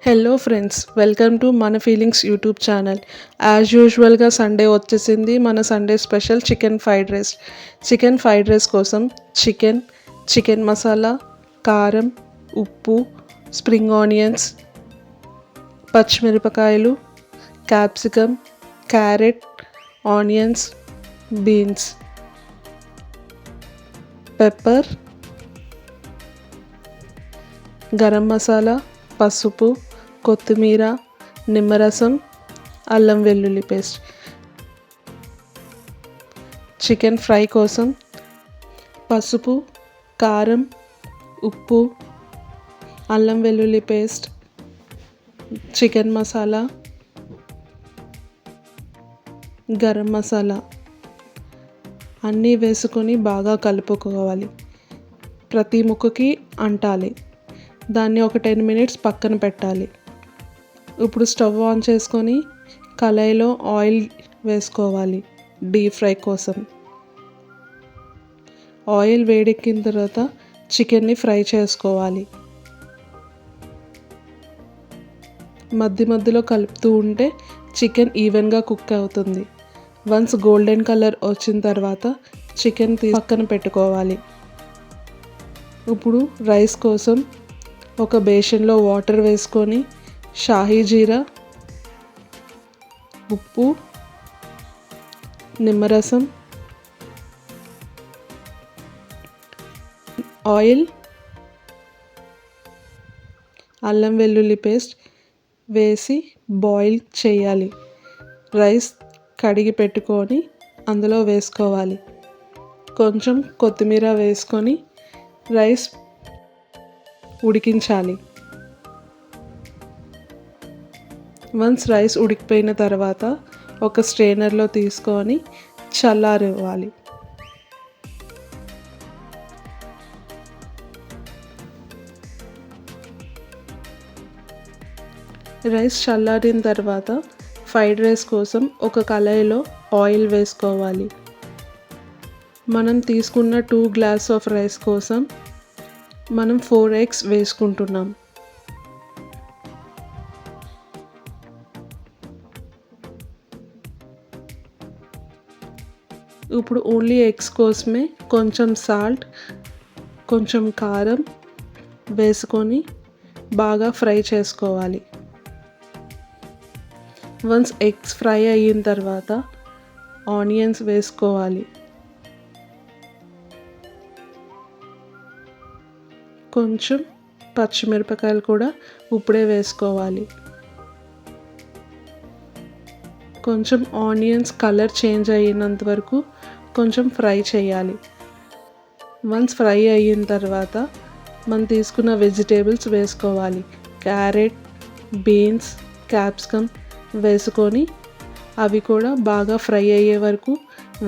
Hello friends, welcome to మన feelings YouTube channel. As యూజువల్గా Sunday వచ్చేసింది. మన Sunday special chicken fried rice. Chicken fried rice కోసం chicken masala, కారం, ఉప్పు, స్ప్రింగ్ ఆనియన్స్, పచ్చిమిరపకాయలు, capsicum, carrot, onions, beans, pepper, garam masala, పసుపు, కొత్తిమీర, నిమ్మరసం, అల్లం వెల్లుల్లి పేస్ట్. చికెన్ ఫ్రై కోసం పసుపు, కారం, ఉప్పు, అల్లం వెల్లుల్లి పేస్ట్, చికెన్ మసాలా, గరం మసాలా అన్నీ వేసుకొని బాగా కలుపుకోవాలి. ప్రతి ముక్కకి అంటాలి. దాన్ని ఒక 10 minutes పక్కన పెట్టాలి. ఇప్పుడు స్టవ్ ఆన్ చేసుకొని కళాయిలో ఆయిల్ వేసుకోవాలి డీప్ ఫ్రై కోసం. ఆయిల్ వేడెక్కిన తర్వాత చికెన్ని ఫ్రై చేసుకోవాలి. మధ్యలో కలుపుతూ ఉంటే చికెన్ ఈవెన్గా కుక్ అవుతుంది. వన్స్ గోల్డెన్ కలర్ వచ్చిన తర్వాత చికెన్ పక్కన పెట్టుకోవాలి. ఇప్పుడు రైస్ కోసం ఒక బేషన్లో వాటర్ వేసుకొని షాహీ జీరా, ఉప్పు, నిమ్మరసం, ఆయిల్, అల్లం వెల్లుల్లి పేస్ట్ వేసి బాయిల్ చేయాలి. రైస్ కడిగి పెట్టుకొని అందులో వేసుకోవాలి. కొంచెం కొత్తిమీర వేసుకొని రైస్ ఉడికించాలి. వన్స్ రైస్ ఉడికిపోయిన తర్వాత ఒక స్ట్రైనర్లో తీసుకొని చల్లారివ్వాలి. రైస్ చల్లారిన తర్వాత ఫ్రైడ్ రైస్ కోసం ఒక కళాయిలో ఆయిల్ వేసుకోవాలి. మనం తీసుకున్న 2 గ్లాస్ ఆఫ్ రైస్ కోసం మనం 4 eggs వేసుకుంటున్నాం. ఇప్పుడు ఓన్లీ ఎగ్స్ కోసమే కొంచెం సాల్ట్, కొంచెం కారం వేసుకొని బాగా ఫ్రై చేసుకోవాలి. వన్స్ ఎగ్స్ ఫ్రై అయిన తర్వాత ఆనియన్స్ వేసుకోవాలి. కొంచెం పచ్చిమిరపకాయలు కూడా ఇప్పుడే వేసుకోవాలి. కొంచెం ఆనియన్స్ కలర్ చేంజ్ అయినంత వరకు కొంచెం ఫ్రై చేయాలి. వన్స్ ఫ్రై అయిన తర్వాత మనం తీసుకున్న వెజిటేబుల్స్ వేసుకోవాలి. క్యారెట్, బీన్స్, క్యాప్సికమ్ వేసుకొని అవి కూడా బాగా ఫ్రై అయ్యే వరకు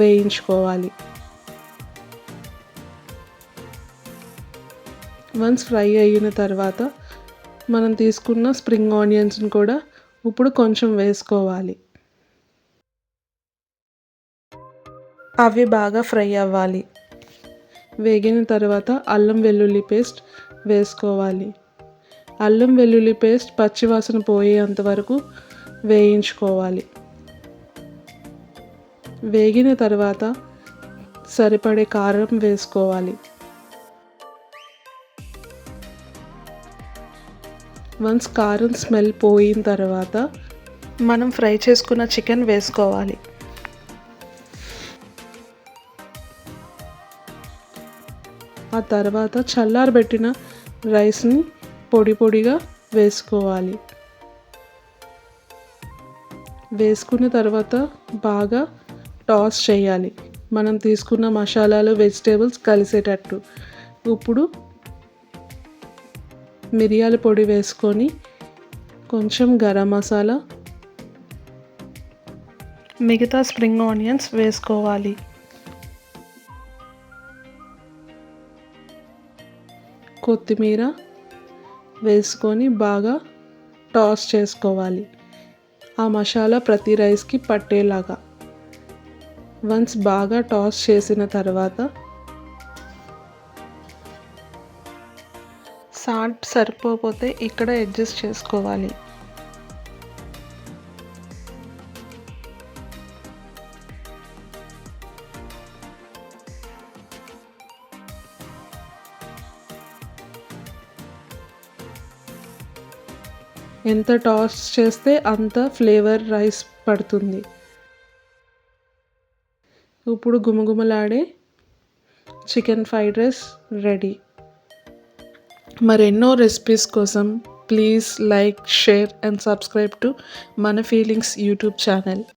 వేయించుకోవాలి. వన్స్ ఫ్రై అయిన తర్వాత మనం తీసుకున్న స్ప్రింగ్ ఆనియన్స్ని కూడా ఇప్పుడు కొంచెం వేసుకోవాలి. అవి బాగా ఫ్రై అవ్వాలి. వేగిన తర్వాత అల్లం వెల్లుల్లి పేస్ట్ వేసుకోవాలి. అల్లం వెల్లుల్లి పేస్ట్ పచ్చివాసన పోయేంత వరకు వేయించుకోవాలి. వేగిన తర్వాత సరిపడే కారం వేసుకోవాలి. వన్స్ కారం స్మెల్ పోయిన తర్వాత మనం ఫ్రై చేసుకున్న చికెన్ వేసుకోవాలి. ఆ తర్వాత చల్లారబెట్టిన రైస్ని పొడిగా వేసుకోవాలి. వేసుకున్న తర్వాత బాగా టాస్ చేయాలి. మనం తీసుకున్న మసాలాలు, వెజిటేబుల్స్ కలిసేటట్టు. ఇప్పుడు మిరియాల పొడి వేసుకొని కొంచెం గరం మసాలా, మిగతా స్ప్రింగ్ ఆనియన్స్ వేసుకోవాలి. కొత్తిమీర వేసుకొని బాగా టాస్ చేసుకోవాలి. ఆ మసాలా ప్రతి రైస్కి పట్టేలాగా. వన్స్ బాగా టాస్ చేసిన తర్వాత సాల్ట్ సరిపోతే ఇక్కడ అడ్జస్ట్ చేసుకోవాలి. ఎంత టాస్ చేస్తే అంత ఫ్లేవర్ రైస్ పడుతుంది. ఇప్పుడు గుమగుమలాడే చికెన్ ఫ్రైడ్ రైస్ రెడీ. మరెన్నో రెసిపీస్ కోసం please like, share and subscribe to మన ఫీలింగ్స్ యూట్యూబ్ ఛానల్.